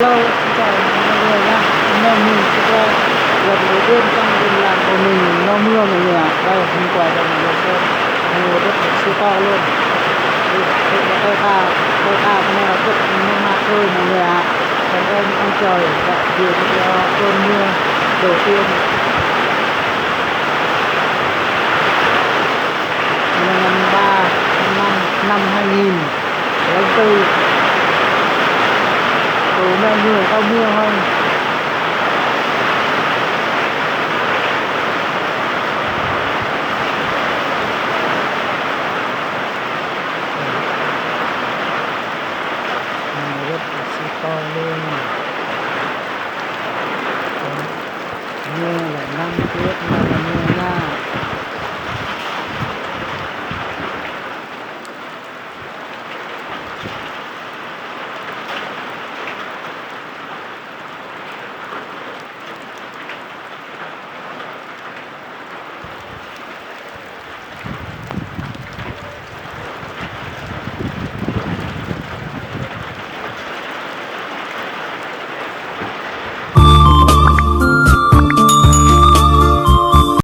Hello, xin chào mọi người nha. Hôm nay mình sẽ lần đầu tiên trong vùng làng của mình no mưa mọi người ạ. Đây, mình quay cho mọi người xem. Mùa đất thật siêu to luôn. Đây là cây ca cái này là cực nhưng mà thôi mọi người ạ. Cảm ơn ông trời đã khiến cho cơn mưa đầu tiên. Ngày 3 năm 2004. Tối nay mưa có mưa không? Rất là siêu to luôn. Mưa là 5 tiết